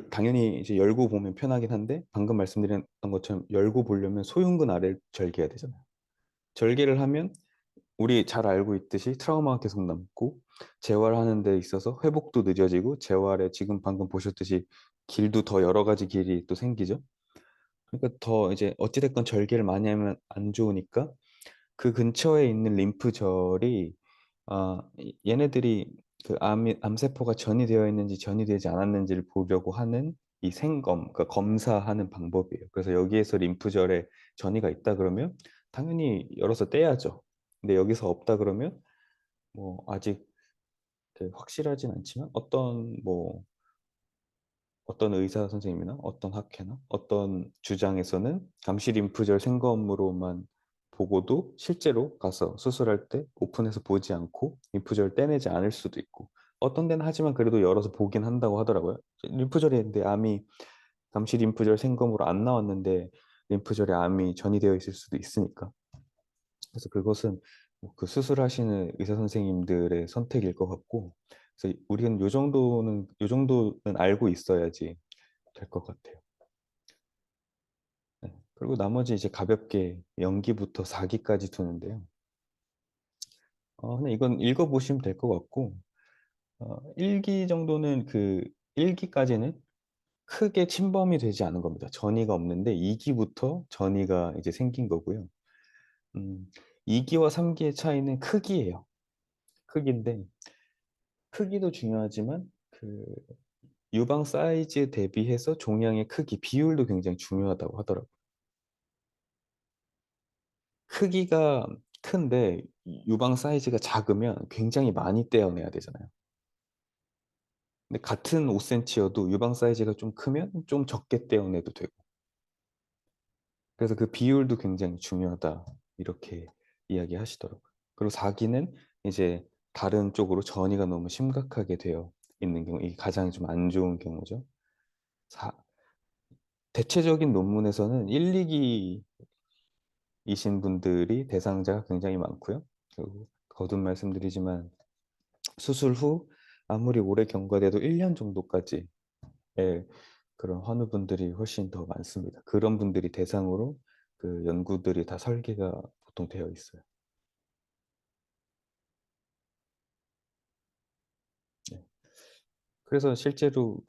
당연히 이제 열고 보면 편하긴 한데 방금 말씀드렸던 것처럼 열고 보려면 소흉근 아래를 절개해야 되잖아요. 절개를 하면 우리 잘 알고 있듯이 트라우마가 계속 남고 재활하는 데 있어서 회복도 늦어지고 재활에 지금 방금 보셨듯이 길도 더 여러 가지 길이 또 생기죠. 그러니까 더 이제 어찌됐건 절개를 많이 하면 안 좋으니까 그 근처에 있는 림프절이 얘네들이 그 암세포가 전이되어 있는지 전이되지 않았는지를 보려고 하는 이 생검, 그 검사하는 방법이에요. 그래서 여기에서 림프절에 전이가 있다 그러면 당연히 열어서 떼야죠. 근데 여기서 없다 그러면 뭐 아직 확실하진 않지만 어떤 의사 선생님이나 어떤 학회나 어떤 주장에서는 감시 림프절 생검으로만 보고도 실제로 가서 수술할 때 오픈해서 보지 않고 림프절 떼내지 않을 수도 있고 어떤 데는 하지만 그래도 열어서 보긴 한다고 하더라고요. 림프절인데 암이 감시 림프절 생검으로 안 나왔는데 림프절에 암이 전이되어 있을 수도 있으니까. 그래서 그것은 뭐그 수술하시는 의사 선생님들의 선택일 것 같고, 그래서 우리는 요 정도는 알고 있어야지 될 것 같아요. 네. 그리고 나머지 이제 가볍게 연기부터 사기까지 두는데요. 근데 이건 읽어보시면 될 것 같고, 1기 정도는 1기까지는 크게 침범이 되지 않은 겁니다. 전이가 없는데 2기부터 전이가 이제 생긴 거고요. 음, 2기와 3기의 차이는 크기예요. 크기인데 크기도 중요하지만 유방 사이즈 대비해서 종양의 크기, 비율도 굉장히 중요하다고 하더라고요. 크기가 큰데 유방 사이즈가 작으면 굉장히 많이 떼어내야 되잖아요. 근데 같은 5cm여도 유방 사이즈가 좀 크면 좀 적게 떼어내도 되고. 그래서 그 비율도 굉장히 중요하다. 이렇게 이야기하시더라고요. 그리고 4기는 이제 다른 쪽으로 전이가 너무 심각하게 되어 있는 경우, 이게 가장 좀 안 좋은 경우죠. 사- 대체적인 논문에서는 1, 2기이신 분들이 대상자가 굉장히 많고요. 그리고 거듭 말씀드리지만 수술 후 아무리 오래 경과돼도 1년 정도까지 그런 환우분들이 훨씬 더 많습니다. 그런 분들이 대상으로 그 연구들이 다 설계가 보통 되어 있어요. 네. 그래서 실제로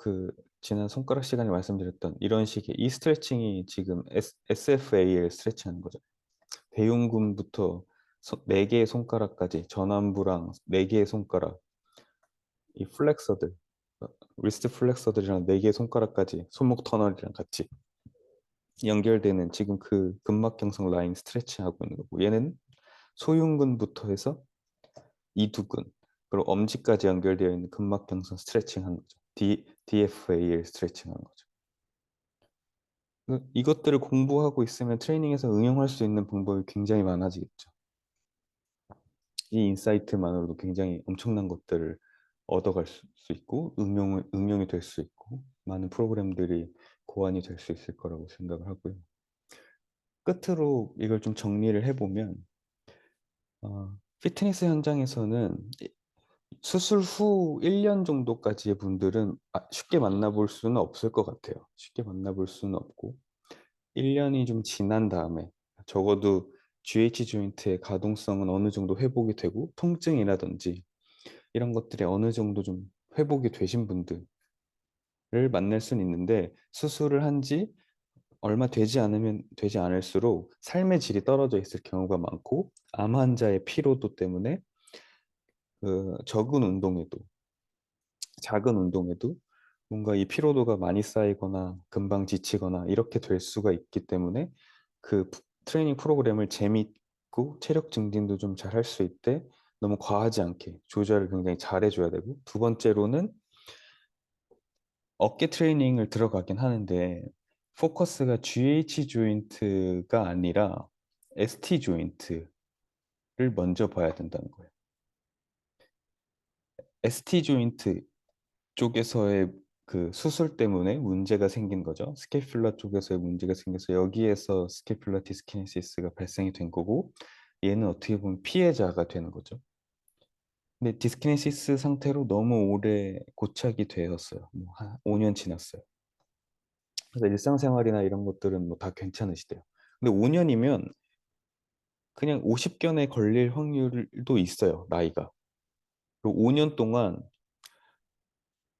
지난 손가락 시간에 말씀드렸던 이런 식의 이 스트레칭이 지금 SFAL 스트레칭 하는 거죠. 대흉근부터 4개의 손가락까지 전완부랑 4개의 손가락, 이 플렉서들, 리스트 플렉서들이랑 4개의 손가락까지 손목 터널이랑 같이 연결되는 지금 그 근막경성 라인 스트레칭 하고 있는 거고, 얘는 소흉근부터 해서 이두근 그리고 엄지까지 연결되어 있는 근막경성 스트레칭 하는 거죠. DFAL 스트레칭 하는 거죠. 이것들을 공부하고 있으면 트레이닝에서 응용할 수 있는 방법이 굉장히 많아지겠죠. 이 인사이트만으로도 굉장히 엄청난 것들을 얻어갈 수 있고 응용이 될 수 있고 많은 프로그램들이 고안이 될 수 있을 거라고 생각을 하고요. 끝으로 이걸 좀 정리를 해보면 피트니스 현장에서는 수술 후 1년 정도까지의 분들은 쉽게 만나볼 수는 없을 것 같아요. 쉽게 만나볼 수는 없고 1년이 좀 지난 다음에 적어도 GH 조인트의 가동성은 어느 정도 회복이 되고 통증이라든지 이런 것들이 어느 정도 좀 회복이 되신 분들을 만날 수는 있는데 수술을 한지 얼마 되지 않을수록 삶의 질이 떨어져 있을 경우가 많고 암 환자의 피로도 때문에 적은 운동에도 작은 운동에도 뭔가 이 피로도가 많이 쌓이거나 금방 지치거나 이렇게 될 수가 있기 때문에 트레이닝 프로그램을 재밌고 체력 증진도 좀 잘 할 수 있대 너무 과하지 않게 조절을 굉장히 잘 해줘야 되고 두 번째로는 어깨 트레이닝을 들어가긴 하는데 포커스가 GH 조인트가 아니라 ST 조인트를 먼저 봐야 된다는 거예요. ST 조인트 쪽에서의 수술 때문에 문제가 생긴 거죠. 스캐뷸라 쪽에서의 문제가 생겨서 여기에서 스캐뷸라 디스키네시스가 발생이 된 거고 얘는 어떻게 보면 피해자가 되는 거죠. 근데 디스키네시스 상태로 너무 오래 고착이 되었어요. 뭐한 5년 지났어요. 그래서 일상생활이나 이런 것들은 뭐 다 괜찮으시대요. 근데 5년이면 그냥 50견에 걸릴 확률도 있어요, 나이가. 그리고 5년 동안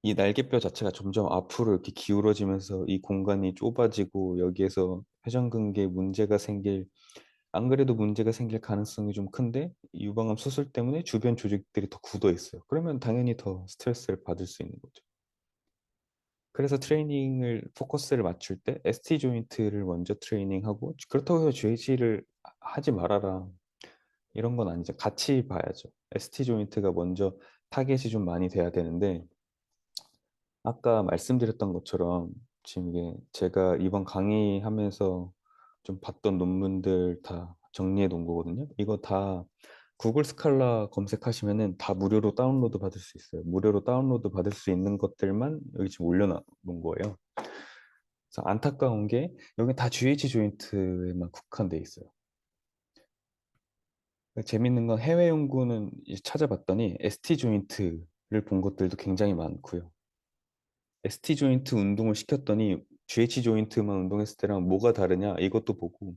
이 날개뼈 자체가 점점 앞으로 이렇게 기울어지면서 이 공간이 좁아지고 여기에서 회전근개에 문제가 안 그래도 문제가 생길 가능성이 좀 큰데 유방암 수술 때문에 주변 조직들이 더 굳어 있어요. 그러면 당연히 더 스트레스를 받을 수 있는 거죠. 그래서 포커스를 맞출 때 ST 조인트를 먼저 트레이닝하고 그렇다고 해서 GH를 하지 말아라. 이런 건 아니죠. 같이 봐야죠. ST 조인트가 먼저 타겟이 좀 많이 돼야 되는데 아까 말씀드렸던 것처럼 지금 이게 제가 이번 강의하면서 좀 봤던 논문들 다 정리해 놓은 거거든요. 이거 다 구글 스칼라 검색하시면은 다 무료로 다운로드 받을 수 있어요. 무료로 다운로드 받을 수 있는 것들만 여기 지금 올려놓은 거예요. 그래서 그래서 안타까운 게 여기 다 GH 조인트에만 국한돼 있어요. 재밌는 건 해외 연구는 이제 찾아봤더니 ST 조인트를 본 것들도 굉장히 많고요. ST 조인트 운동을 시켰더니 GH 조인트만 운동했을 때랑 뭐가 다르냐 이것도 보고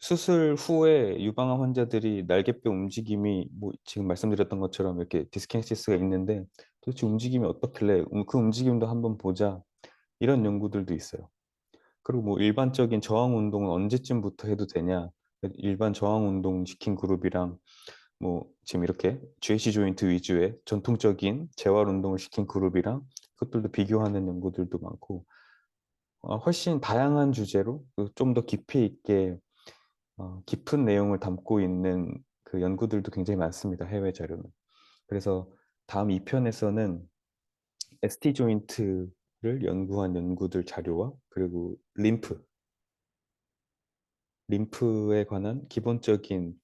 수술 후에 유방암 환자들이 날개뼈 움직임이 뭐 지금 말씀드렸던 것처럼 이렇게 디스키네시스가 있는데 도대체 움직임이 어떻길래 그 움직임도 한번 보자 이런 연구들도 있어요. 그리고 뭐 일반적인 저항 운동은 언제쯤부터 해도 되냐? 일반 저항 운동 시킨 그룹이랑 뭐 지금 이렇게 GH 조인트 위주의 전통적인 재활 운동을 시킨 그룹이랑 그것들도 비교하는 연구들도 많고 훨씬 다양한 주제로 좀 더 깊이 있게 깊은 내용을 담고 있는 그 연구들도 굉장히 많습니다. 해외 자료는. 그래서 다음 2편에서는 ST 조인트를 연구한 연구들 자료와 그리고 림프에 관한 기본적인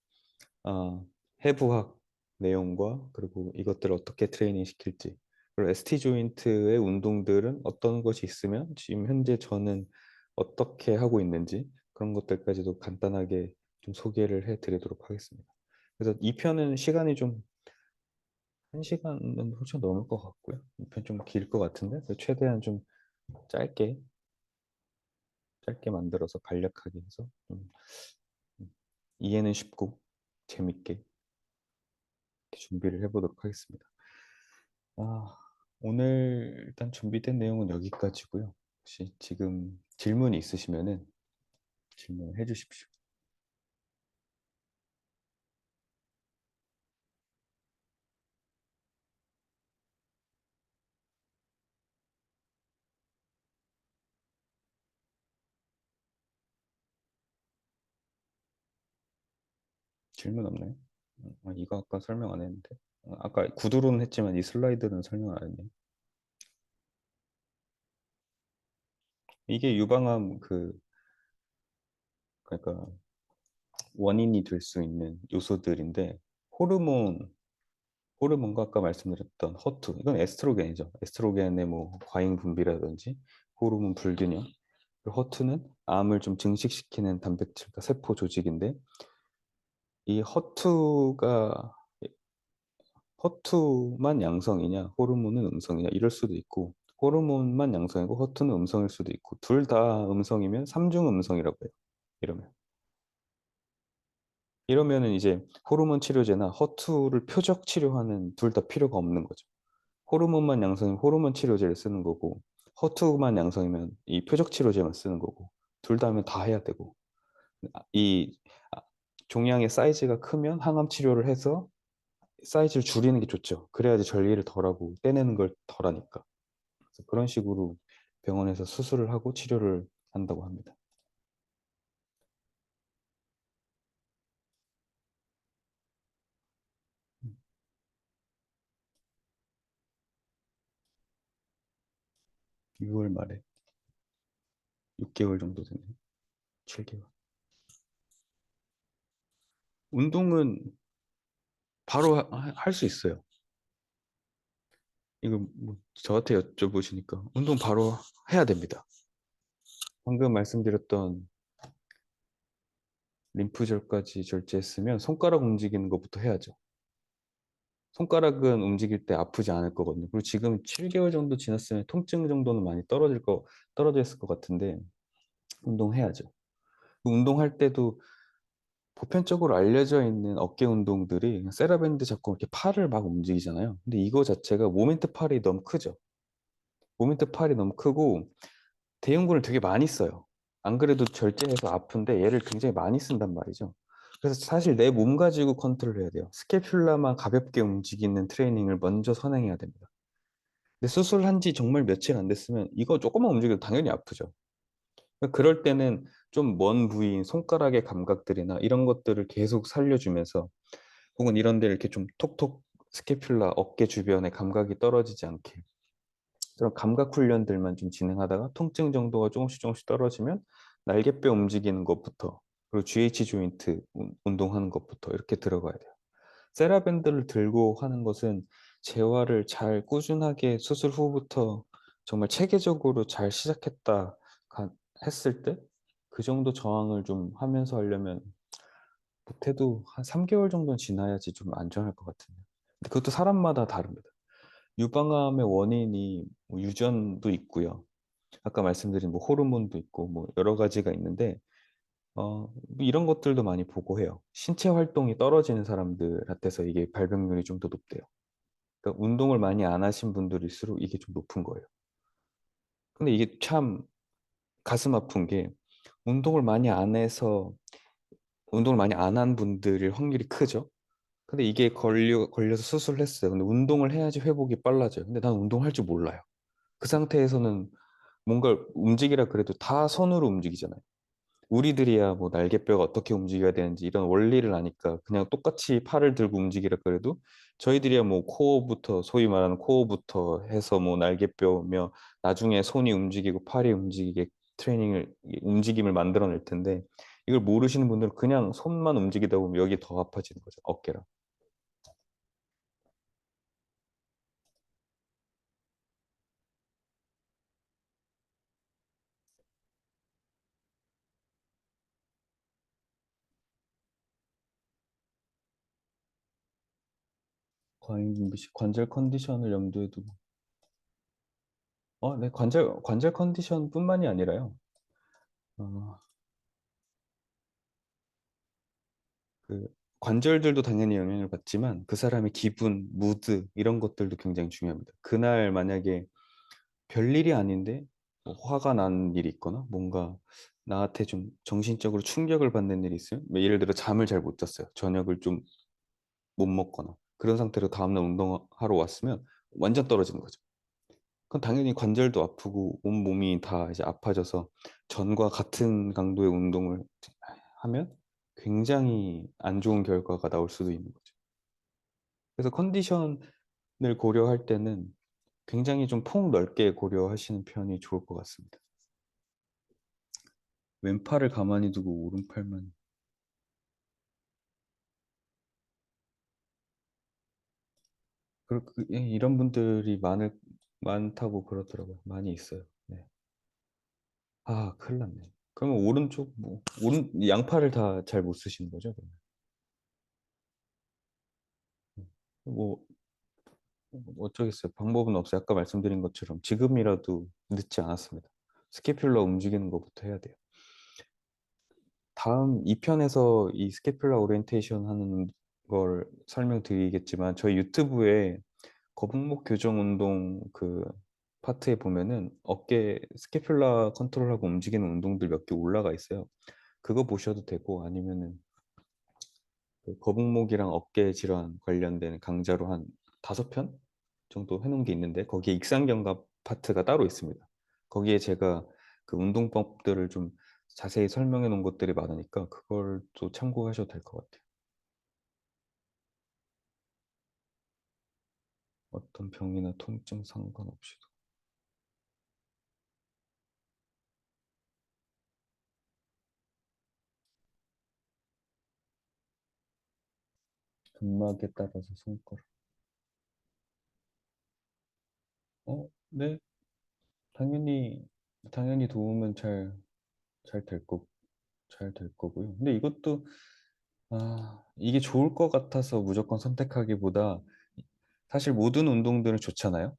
어, 해부학 내용과 그리고 이것들을 어떻게 트레이닝 시킬지 그리고 ST 조인트의 운동들은 어떤 것이 있으면 지금 현재 저는 어떻게 하고 있는지 그런 것들까지도 간단하게 좀 소개를 해드리도록 하겠습니다. 그래서 2편은 시간이 좀 1시간은 훨씬 넘을 것 같고요. 2편 좀 길 것 같은데 최대한 좀 짧게 짧게 만들어서 간략하게 해서 좀 이해는 쉽고 재밌게 준비를 해보도록 하겠습니다. 아, 오늘 일단 준비된 내용은 여기까지고요. 혹시 지금 질문이 있으시면은 질문해 주십시오. 질문 없나요? 이거 아까 설명 안 했는데. 아까 구두로는 했지만 이 슬라이드는 설명 안 했네요. 이게 유방암 그러니까 원인이 될 수 있는 요소들인데 호르몬 호르몬과 아까 말씀드렸던 허투 이건 에스트로겐이죠. 에스트로겐의 뭐 과잉 분비라든지 호르몬 불균형 그리고 허투는 암을 좀 증식시키는 단백질과 세포 조직인데 이 허투만 양성이냐 호르몬은 음성이냐 이럴 수도 있고 호르몬만 양성이고 허투는 음성일 수도 있고 둘 다 음성이면 삼중 음성이라고 해요. 이러면 이러면은 이제 호르몬 치료제나 허투를 표적 치료하는 둘 다 필요가 없는 거죠. 호르몬만 양성이면 호르몬 치료제를 쓰는 거고 허투만 양성이면 이 표적 치료제만 쓰는 거고 둘 다 하면 다 해야 되고 이 종양의 사이즈가 크면 항암 치료를 해서 사이즈를 줄이는 게 좋죠. 그래야지 전리를 덜하고 떼내는 걸 덜하니까. 그래서 그런 식으로 병원에서 수술을 하고 치료를 한다고 합니다. 6월 말에 6개월 정도 되네요. 7개월. 운동은 바로 할 수 있어요. 이거 뭐 저한테 여쭤보시니까 운동 바로 해야 됩니다. 방금 말씀드렸던 림프절까지 절제했으면 손가락 움직이는 것부터 해야죠. 손가락은 움직일 때 아프지 않을 거거든요. 그리고 지금 7개월 정도 지났으면 통증 정도는 많이 떨어져 있을 것 같은데 운동해야죠. 운동할 때도 보편적으로 알려져 있는 어깨 운동들이 세라밴드 잡고 이렇게 팔을 막 움직이잖아요. 근데 이거 자체가 모멘트 팔이 너무 크죠. 모멘트 팔이 너무 크고 대흉근을 되게 많이 써요. 안 그래도 절제해서 아픈데 얘를 굉장히 많이 쓴단 말이죠. 그래서 사실 내 몸 가지고 컨트롤 해야 돼요. 스캐퓰라만 가볍게 움직이는 트레이닝을 먼저 선행해야 됩니다. 근데 수술한 지 정말 며칠 안 됐으면 이거 조금만 움직여도 당연히 아프죠. 그럴 때는 좀 먼 부위인 손가락의 감각들이나 이런 것들을 계속 살려주면서 혹은 이런 데 이렇게 좀 톡톡 스캐퓰라 어깨 주변에 감각이 떨어지지 않게 그런 감각 훈련들만 좀 진행하다가 통증 정도가 조금씩 떨어지면 날개뼈 움직이는 것부터 그리고 GH 조인트 운동하는 것부터 이렇게 들어가야 돼요. 세라밴드를 들고 하는 것은 재활을 잘 꾸준하게 수술 후부터 정말 체계적으로 잘 시작했다 했을 때 그 정도 저항을 좀 하면서 하려면 못해도 한 3개월 정도는 지나야지 좀 안전할 것 같은데. 근데 그것도 사람마다 다릅니다. 유방암의 원인이 뭐 유전도 있고요. 아까 말씀드린 뭐 호르몬도 있고 뭐 여러 가지가 있는데 뭐 이런 것들도 많이 보고해요. 신체 활동이 떨어지는 사람들한테서 이게 발병률이 좀 더 높대요. 그러니까 운동을 많이 안 하신 분들일수록 이게 좀 높은 거예요. 근데 이게 참 가슴 아픈 게 운동을 많이 안 해서 운동을 많이 안 한 분들일 확률이 크죠. 근데 이게 걸려서 수술을 했어요. 근데 운동을 해야지 회복이 빨라져요. 근데 난 운동할 줄 몰라요. 그 상태에서는 뭔가 움직이라 그래도 다 손으로 움직이잖아요. 우리들이야 뭐 날개뼈가 어떻게 움직여야 되는지 이런 원리를 아니까 그냥 똑같이 팔을 들고 움직이라 그래도 저희들이야 뭐 코어부터 소위 말하는 코어부터 해서 뭐 날개뼈며 나중에 손이 움직이고 팔이 움직이게 트레이닝을 움직임을 만들어낼 텐데 이걸 모르시는 분들은 그냥 손만 움직이다 보면 여기 더 아파지는 거죠. 어깨랑. 관절 컨디션을 염두에 두고 네, 관절 컨디션뿐만이 아니라요. 어, 그 관절들도 당연히 영향을 받지만 그 사람의 기분, 무드 이런 것들도 굉장히 중요합니다. 그날 만약에 별일이 아닌데 뭐 화가 난 일이 있거나 뭔가 나한테 좀 정신적으로 충격을 받는 일이 있어요. 뭐 예를 들어 잠을 잘 못 잤어요. 저녁을 좀 못 먹거나 그런 상태로 다음날 운동하러 왔으면 완전 떨어지는 거죠. 그럼 당연히 관절도 아프고 온몸이 다 이제 아파져서 전과 같은 강도의 운동을 하면 굉장히 안 좋은 결과가 나올 수도 있는 거죠. 그래서 컨디션을 고려할 때는 굉장히 좀 폭넓게 고려하시는 편이 좋을 것 같습니다. 왼팔을 가만히 두고 오른팔만. 이런 분들이 많다고 그러더라고요. 많이 있어요. 네. 아, 큰일 났네. 그러면 오른쪽, 양팔을 다 잘 못 쓰시는 거죠? 그러면? 뭐, 어쩌겠어요. 방법은 없어요. 아까 말씀드린 것처럼 지금이라도 늦지 않았습니다. 스캐뷸라 움직이는 것부터 해야 돼요. 다음 2편에서 이 스캐뷸라 오리엔테이션 하는 걸 설명드리겠지만 저희 유튜브에 거북목 교정 운동 그 파트에 보면은 어깨 스캐뷸라 컨트롤하고 움직이는 운동들 몇 개 올라가 있어요. 그거 보셔도 되고 아니면은 그 거북목이랑 어깨 질환 관련된 강좌로 한 5편 정도 해놓은 게 있는데 거기에 익상견갑 파트가 따로 있습니다. 거기에 제가 그 운동법들을 좀 자세히 설명해 놓은 것들이 많으니까 그걸 또 참고하셔도 될 것 같아요. 어떤 병이나 통증 상관없이도. 근막에 따라서 손가락. 네. 당연히, 당연히 도움은 잘 될 잘 될 거고요. 근데 이것도, 이게 좋을 것 같아서 무조건 선택하기보다 사실 모든 운동들은 좋잖아요.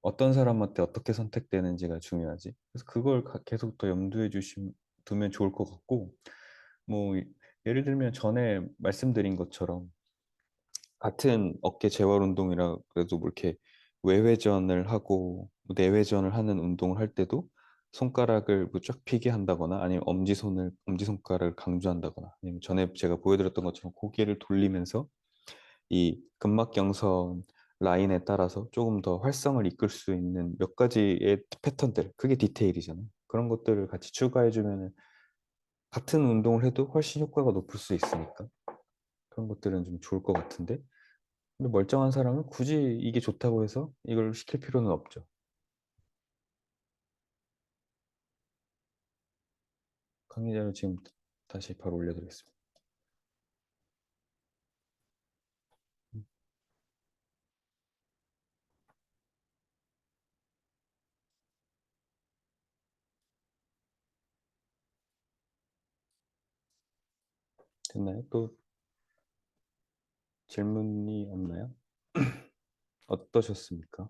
어떤 사람한테 어떻게 선택되는지가 중요하지. 그래서 그걸 계속 더 염두에 두면 좋을 것 같고, 뭐, 예를 들면 전에 말씀드린 것처럼 같은 어깨 재활 운동이라 그래도 뭐 이렇게 외회전을 하고 뭐 내회전을 하는 운동을 할 때도 손가락을 뭐쫙 펴게 한다거나 아니면 엄지손가락을 강조한다거나 아니면 전에 제가 보여드렸던 것처럼 고개를 돌리면서 이 근막경선 라인에 따라서 조금 더 활성을 이끌 수 있는 몇 가지의 패턴들, 그게 디테일이잖아요. 그런 것들을 같이 추가해주면 같은 운동을 해도 훨씬 효과가 높을 수 있으니까 그런 것들은 좀 좋을 것 같은데 근데 멀쩡한 사람은 굳이 이게 좋다고 해서 이걸 시킬 필요는 없죠. 강의자료 지금 다시 바로 올려드리겠습니다. 됐나요? 또 질문이 없나요? 어떠셨습니까?